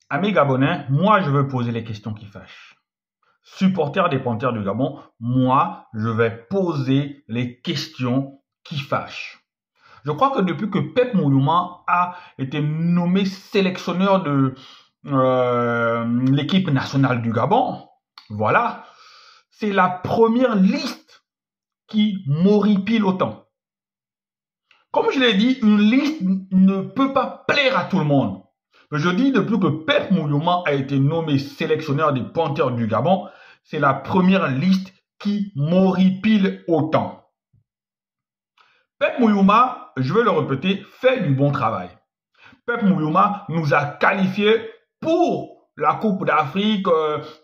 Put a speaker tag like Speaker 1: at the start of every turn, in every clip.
Speaker 1: Amis gabonais, moi je veux poser les questions qui fâchent. Supporters des Panthères du Gabon, moi je vais poser les questions qui fâchent. Je crois que depuis que Pep Moulouma a été nommé sélectionneur de l'équipe nationale du Gabon, voilà, c'est la première liste qui m'horripile autant. Comme je l'ai dit, une liste ne peut pas plaire à tout le monde. Je dis depuis que Pep Moulouma a été nommé sélectionneur des Panthères du Gabon, c'est la première liste qui m'horripile autant. Pep Moulouma, je vais le répéter, fait du bon travail. Pep Moulouma nous a qualifiés pour la Coupe d'Afrique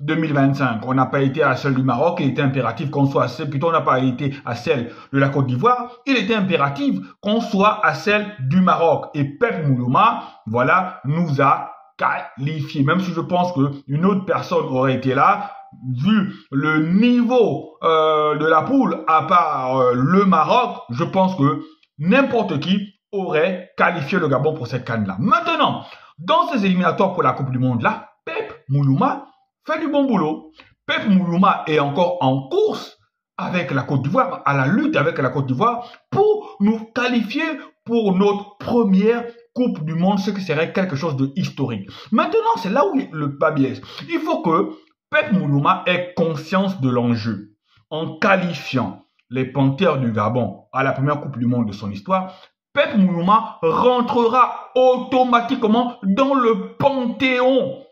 Speaker 1: 2025. On n'a pas été à celle du Maroc, il était impératif qu'on soit à celle, plutôt on n'a pas été à celle de la Côte d'Ivoire, il était impératif qu'on soit à celle du Maroc. Et Pep Moulouma, voilà, nous a qualifiés. Même si je pense qu'une autre personne aurait été là, vu le niveau de la poule, à part le Maroc, je pense que n'importe qui aurait qualifié le Gabon pour cette CAN-là. Maintenant, dans ces éliminatoires pour la Coupe du Monde-là, Pep Moulouma fait du bon boulot. Pep Moulouma est encore en course avec la Côte d'Ivoire, à la lutte avec la Côte d'Ivoire, pour nous qualifier pour notre première Coupe du Monde, ce qui serait quelque chose de historique. Maintenant, c'est là où le bas blesse. Il faut que Pep Moulouma ait conscience de l'enjeu. En qualifiant les Panthères du Gabon à la première Coupe du Monde de son histoire, Pep Moulouma rentrera automatiquement dans le panthéon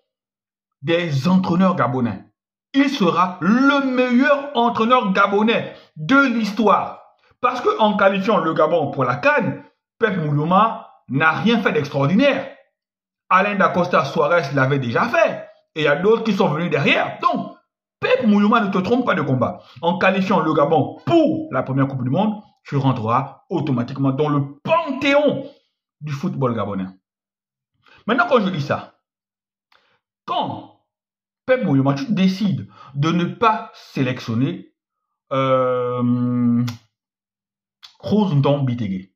Speaker 1: des entraîneurs gabonais. Il sera le meilleur entraîneur gabonais de l'histoire. Parce qu'en qualifiant le Gabon pour la CAN, Pep Moulouma n'a rien fait d'extraordinaire. Alain Dacosta Suarez l'avait déjà fait. Et il y a d'autres qui sont venus derrière. Donc, Pep Moulouma ne te trompe pas de combat. En qualifiant le Gabon pour la première Coupe du Monde, tu rentreras automatiquement dans le panthéon du football gabonais. Maintenant, quand je dis ça, quand Pep Moulouma, tu décides de ne pas sélectionner Rose Ndong Bitege,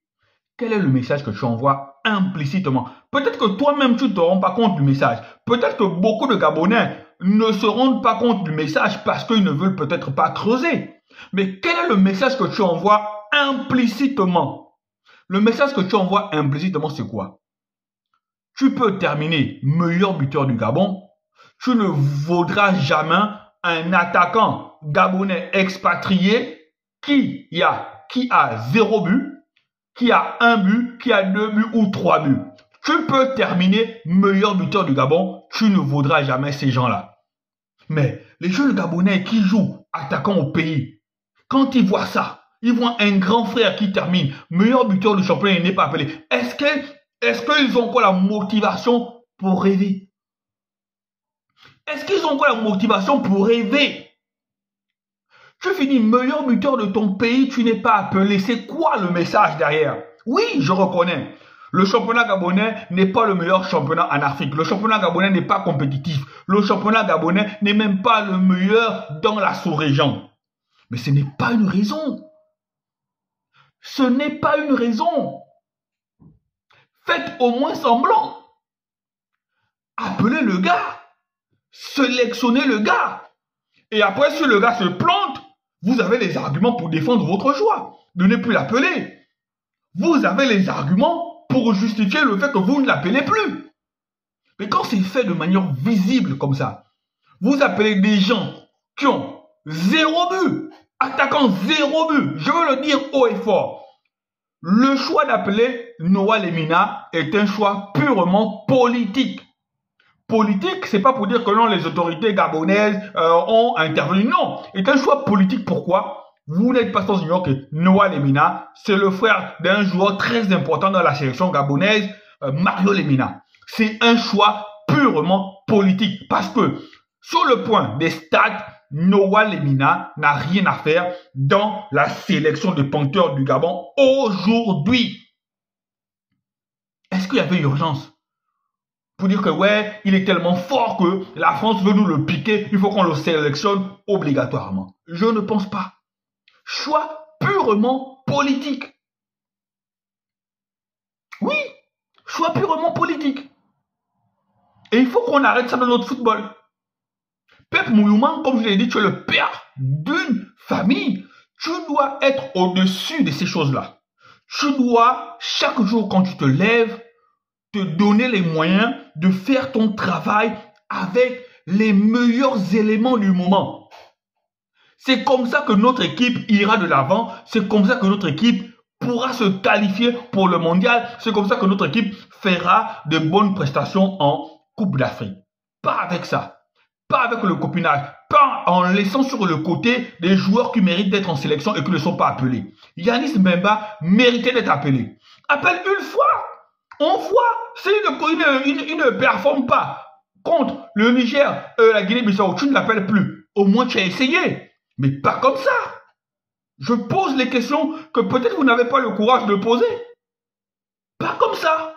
Speaker 1: quel est le message que tu envoies implicitement? Peut-être que toi-même, tu ne te rends pas compte du message. Peut-être que beaucoup de Gabonais ne se rendent pas compte du message parce qu'ils ne veulent peut-être pas creuser. Mais quel est le message que tu envoies implicitement? Le message que tu envoies implicitement, c'est quoi? Tu peux terminer meilleur buteur du Gabon. Tu ne vaudras jamais un attaquant gabonais expatrié qui a 0 but, qui a 1 but, qui a 2 buts ou 3 buts. Tu peux terminer meilleur buteur du Gabon, tu ne vaudras jamais ces gens-là. Mais les jeunes Gabonais qui jouent attaquant au pays, quand ils voient ça, ils voient un grand frère qui termine meilleur buteur du championnat et n'est pas appelé. Est-ce qu'ils ont quoi la motivation pour rêver? Est-ce qu'ils ont quoi la motivation pour rêver? Tu finis meilleur buteur de ton pays, tu n'es pas appelé. C'est quoi le message derrière? Oui, je reconnais. Le championnat gabonais n'est pas le meilleur championnat en Afrique. Le championnat gabonais n'est pas compétitif. Le championnat gabonais n'est même pas le meilleur dans la sous-région. Mais ce n'est pas une raison. Ce n'est pas une raison. Faites au moins semblant. Appelez le gars. Sélectionnez le gars. Et après, si le gars se plante, vous avez les arguments pour défendre votre choix. De ne plus l'appeler. Vous avez les arguments pour justifier le fait que vous ne l'appelez plus. Mais quand c'est fait de manière visible comme ça, vous appelez des gens qui ont 0 but, attaquant 0 but, je veux le dire haut et fort. Le choix d'appeler Noah Lemina est un choix purement politique. Politique, c'est pas pour dire que non, les autorités gabonaises ont intervenu. Non, c'est un choix politique. Pourquoi? Vous n'êtes pas sans ignorer que Noah Lemina, c'est le frère d'un joueur très important dans la sélection gabonaise, Mario Lemina. C'est un choix purement politique. Parce que, sur le point des stats, Noah Lemina n'a rien à faire dans la sélection des Panthères du Gabon aujourd'hui. Est-ce qu'il y avait urgence? Pour dire que ouais, il est tellement fort que la France veut nous le piquer, il faut qu'on le sélectionne obligatoirement. Je ne pense pas. Choix purement politique. Oui, choix purement politique. Et il faut qu'on arrête ça dans notre football. Pep Moulouman, comme je l'ai dit, tu es le père d'une famille. Tu dois être au-dessus de ces choses-là. Tu dois, chaque jour quand tu te lèves, te donner les moyens de faire ton travail avec les meilleurs éléments du moment. C'est comme ça que notre équipe ira de l'avant. C'est comme ça que notre équipe pourra se qualifier pour le mondial. C'est comme ça que notre équipe fera de bonnes prestations en Coupe d'Afrique. Pas avec ça. Pas avec le copinage. Pas en laissant sur le côté des joueurs qui méritent d'être en sélection et qui ne sont pas appelés. Yanis Mbemba méritait d'être appelé. Appelle une fois. On voit. S'il ne performe pas contre le Niger, la Guinée-Bissau, tu ne l'appelles plus. Au moins tu as essayé. Mais pas comme ça. Je pose les questions que peut-être vous n'avez pas le courage de poser. Pas comme ça.